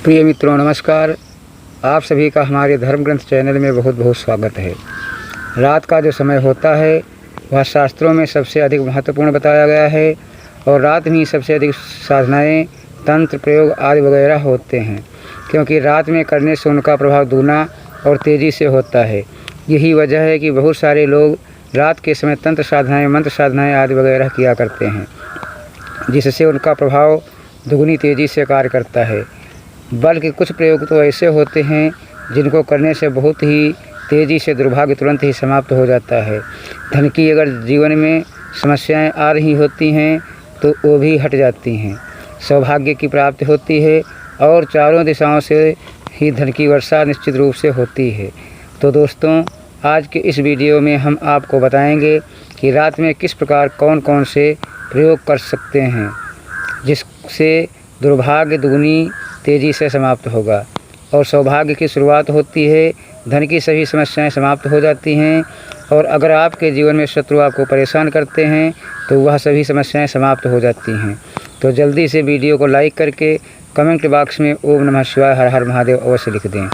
प्रिय मित्रों नमस्कार। आप सभी का हमारे धर्म ग्रंथ चैनल में बहुत बहुत स्वागत है। रात का जो समय होता है वह शास्त्रों में सबसे अधिक महत्वपूर्ण बताया गया है और रात में सबसे अधिक साधनाएं, तंत्र प्रयोग आदि वगैरह होते हैं, क्योंकि रात में करने से उनका प्रभाव दूना और तेज़ी से होता है। यही वजह है कि बहुत सारे लोग रात के समय तंत्र साधनाएँ, मंत्र साधनाएँ आदि वगैरह किया करते हैं, जिससे उनका प्रभाव दुगनी तेज़ी से कार्य करता है। बल्कि कुछ प्रयोग तो ऐसे होते हैं जिनको करने से बहुत ही तेज़ी से दुर्भाग्य तुरंत ही समाप्त हो जाता है। धन की अगर जीवन में समस्याएं आ रही होती हैं तो वो भी हट जाती हैं, सौभाग्य की प्राप्ति होती है और चारों दिशाओं से ही धन की वर्षा निश्चित रूप से होती है। तो दोस्तों, आज के इस वीडियो में हम आपको बताएंगे कि रात में किस प्रकार कौन कौन से प्रयोग कर सकते हैं जिससे दुर्भाग्य दुगनी तेज़ी से समाप्त होगा और सौभाग्य की शुरुआत होती है। धन की सभी समस्याएं समाप्त हो जाती हैं और अगर आपके जीवन में शत्रु आपको परेशान करते हैं तो वह सभी समस्याएं समाप्त हो जाती हैं। तो जल्दी से वीडियो को लाइक करके कमेंट बॉक्स में ओम नमः शिवाय हर हर महादेव अवश्य लिख दें,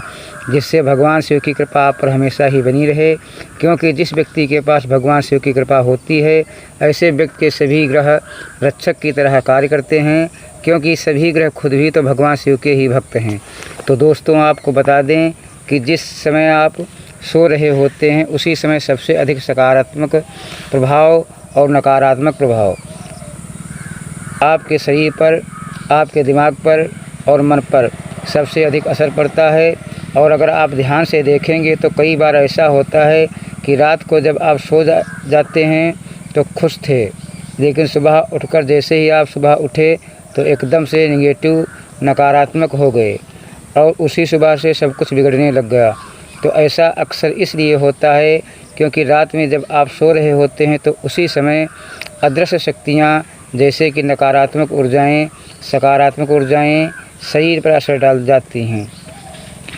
जिससे भगवान शिव की कृपा आप पर हमेशा ही बनी रहे। क्योंकि जिस व्यक्ति के पास भगवान शिव की कृपा होती है, ऐसे व्यक्ति के सभी ग्रह रक्षक की तरह कार्य करते हैं, क्योंकि सभी ग्रह खुद भी तो भगवान शिव के ही भक्त हैं। तो दोस्तों, आपको बता दें कि जिस समय आप सो रहे होते हैं उसी समय सबसे अधिक सकारात्मक प्रभाव और नकारात्मक प्रभाव आपके शरीर पर, आपके दिमाग पर और मन पर सबसे अधिक असर पड़ता है। और अगर आप ध्यान से देखेंगे तो कई बार ऐसा होता है कि रात को जब आप सो जाते हैं तो खुश थे, लेकिन सुबह उठकर जैसे ही आप सुबह उठे तो एकदम से नेगेटिव नकारात्मक हो गए और उसी सुबह से सब कुछ बिगड़ने लग गया। तो ऐसा अक्सर इसलिए होता है क्योंकि रात में जब आप सो रहे होते हैं तो उसी समय अदृश्य शक्तियाँ जैसे कि नकारात्मक ऊर्जाएं, सकारात्मक ऊर्जाएं शरीर पर असर डाल जाती हैं,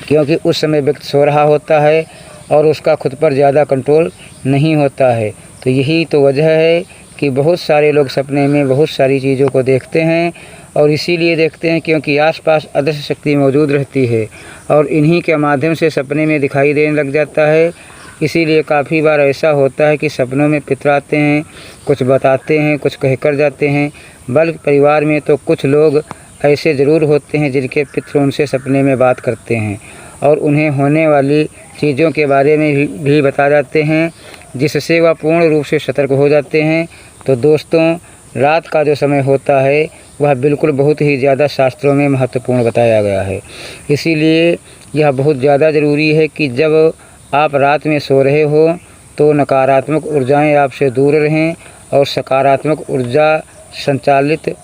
क्योंकि उस समय व्यक्ति सो रहा होता है और उसका खुद पर ज़्यादा कंट्रोल नहीं होता है। तो यही तो वजह है कि बहुत सारे लोग सपने में बहुत सारी चीज़ों को देखते हैं और इसीलिए देखते हैं क्योंकि आसपास अदृश्य शक्ति मौजूद रहती है और इन्हीं के माध्यम से सपने में दिखाई देने लग जाता है। इसीलिए काफ़ी बार ऐसा होता है कि सपनों में पितर आते हैं, कुछ बताते हैं, कुछ कह कर जाते हैं। बल्कि परिवार में तो कुछ लोग ऐसे ज़रूर होते हैं जिनके पितर उनसे सपने में बात करते हैं और उन्हें होने वाली चीज़ों के बारे में भी बता जाते हैं, जिससे वह पूर्ण रूप से सतर्क हो जाते हैं। तो दोस्तों, रात का जो समय होता है वह बिल्कुल बहुत ही ज़्यादा शास्त्रों में महत्वपूर्ण बताया गया है। इसीलिए यह बहुत ज़्यादा ज़रूरी है कि जब आप रात में सो रहे हो तो नकारात्मक ऊर्जाएं आपसे दूर रहें और सकारात्मक ऊर्जा संचालित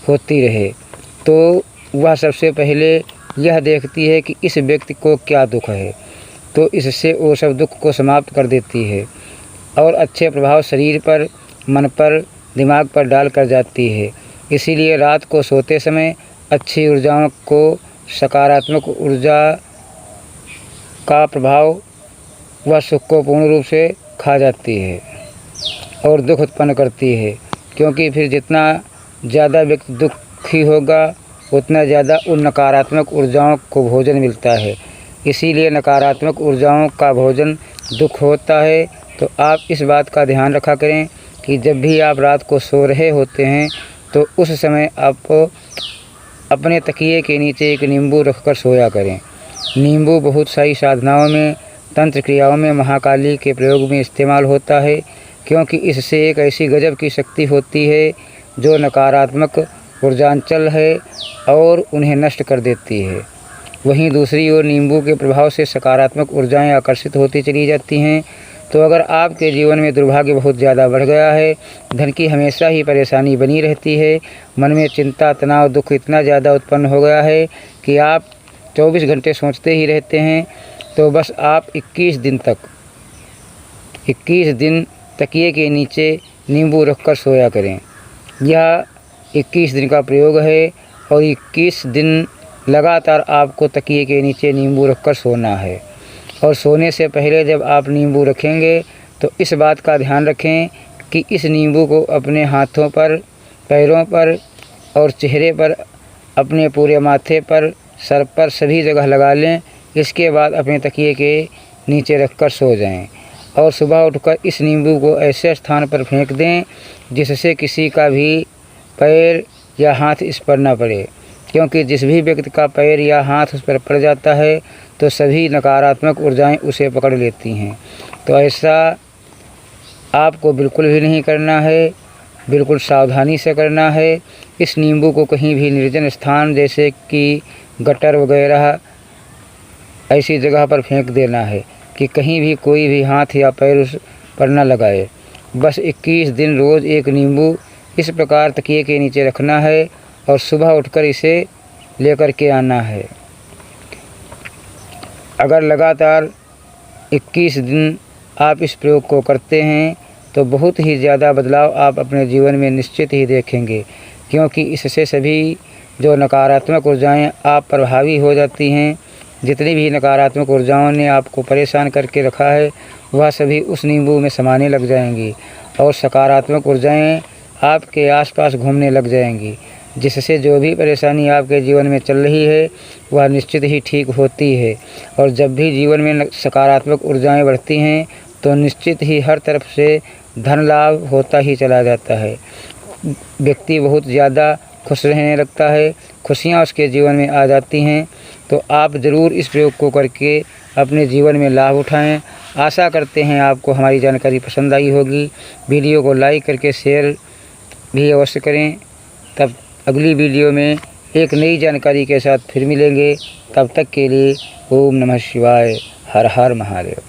होती रहे। तो वह सबसे पहले यह देखती है कि इस व्यक्ति को क्या दुख है, तो इससे वो सब दुख को समाप्त कर देती है और अच्छे प्रभाव शरीर पर, मन पर, दिमाग पर डाल कर जाती है। इसीलिए रात को सोते समय अच्छी ऊर्जाओं को, सकारात्मक ऊर्जा का प्रभाव वह सुख को पूर्ण रूप से खा जाती है और दुख उत्पन्न करती है, क्योंकि फिर जितना ज़्यादा व्यक्ति दुखी होगा उतना ज़्यादा उन नकारात्मक ऊर्जाओं को भोजन मिलता है। इसीलिए नकारात्मक ऊर्जाओं का भोजन दुख होता है। तो आप इस बात का ध्यान रखा करें कि जब भी आप रात को सो रहे होते हैं तो उस समय आप अपने तकिए के नीचे एक नींबू रखकर सोया करें। नींबू बहुत सारी साधनाओं में, तंत्र क्रियाओं में महाकाली के प्रयोग में इस्तेमाल होता है, क्योंकि इससे एक ऐसी गजब की शक्ति होती है जो नकारात्मक ऊर्जांचल है और उन्हें नष्ट कर देती है। वहीं दूसरी ओर नींबू के प्रभाव से सकारात्मक ऊर्जाएं आकर्षित होती चली जाती हैं। तो अगर आपके जीवन में दुर्भाग्य बहुत ज़्यादा बढ़ गया है, धन की हमेशा ही परेशानी बनी रहती है, मन में चिंता, तनाव, दुख इतना ज़्यादा उत्पन्न हो गया है कि आप 24 घंटे सोचते ही रहते हैं, तो बस आप 21 दिन तकिए के नीचे नींबू रखकर सोया करें। यह 21 दिन का प्रयोग है और 21 दिन लगातार आपको तकिए के नीचे नींबू रखकर सोना है। और सोने से पहले जब आप नींबू रखेंगे तो इस बात का ध्यान रखें कि इस नींबू को अपने हाथों पर, पैरों पर और चेहरे पर, अपने पूरे माथे पर सर पर सभी जगह लगा लें। इसके बाद अपने तकिए के नीचे रखकर सो जाएं और सुबह उठकर इस नींबू को ऐसे स्थान पर फेंक दें जिससे किसी का भी पैर या हाथ इस पर न पड़े, क्योंकि जिस भी व्यक्ति का पैर या हाथ उस पर पड़ जाता है तो सभी नकारात्मक ऊर्जाएं उसे पकड़ लेती हैं। तो ऐसा आपको बिल्कुल भी नहीं करना है, बिल्कुल सावधानी से करना है। इस नींबू को कहीं भी निर्जन स्थान जैसे कि गटर वगैरह ऐसी जगह पर फेंक देना है कि कहीं भी कोई भी हाथ या पैर उस पर न लगाए। बस 21 दिन रोज़ एक नींबू इस प्रकार तकिए के नीचे रखना है और सुबह उठकर इसे लेकर के आना है। अगर लगातार 21 दिन आप इस प्रयोग को करते हैं तो बहुत ही ज़्यादा बदलाव आप अपने जीवन में निश्चित ही देखेंगे, क्योंकि इससे सभी जो नकारात्मक ऊर्जाएं आप पर हावी हो जाती हैं, जितनी भी नकारात्मक ऊर्जाओं ने आपको परेशान करके रखा है वह सभी उस नींबू में समाने लग जाएंगी और सकारात्मक ऊर्जाएं आपके आसपास घूमने लग जाएंगी, जिससे जो भी परेशानी आपके जीवन में चल रही है वह निश्चित ही ठीक होती है। और जब भी जीवन में सकारात्मक ऊर्जाएं बढ़ती हैं तो निश्चित ही हर तरफ से धन लाभ होता ही चला जाता है। व्यक्ति बहुत ज़्यादा खुश रहने लगता है, खुशियाँ उसके जीवन में आ जाती हैं। तो आप ज़रूर इस प्रयोग को करके अपने जीवन में लाभ उठाएं। आशा करते हैं आपको हमारी जानकारी पसंद आई होगी। वीडियो को लाइक करके शेयर भी अवश्य करें। तब अगली वीडियो में एक नई जानकारी के साथ फिर मिलेंगे। तब तक के लिए ओम नमः शिवाय, हर हर महादेव।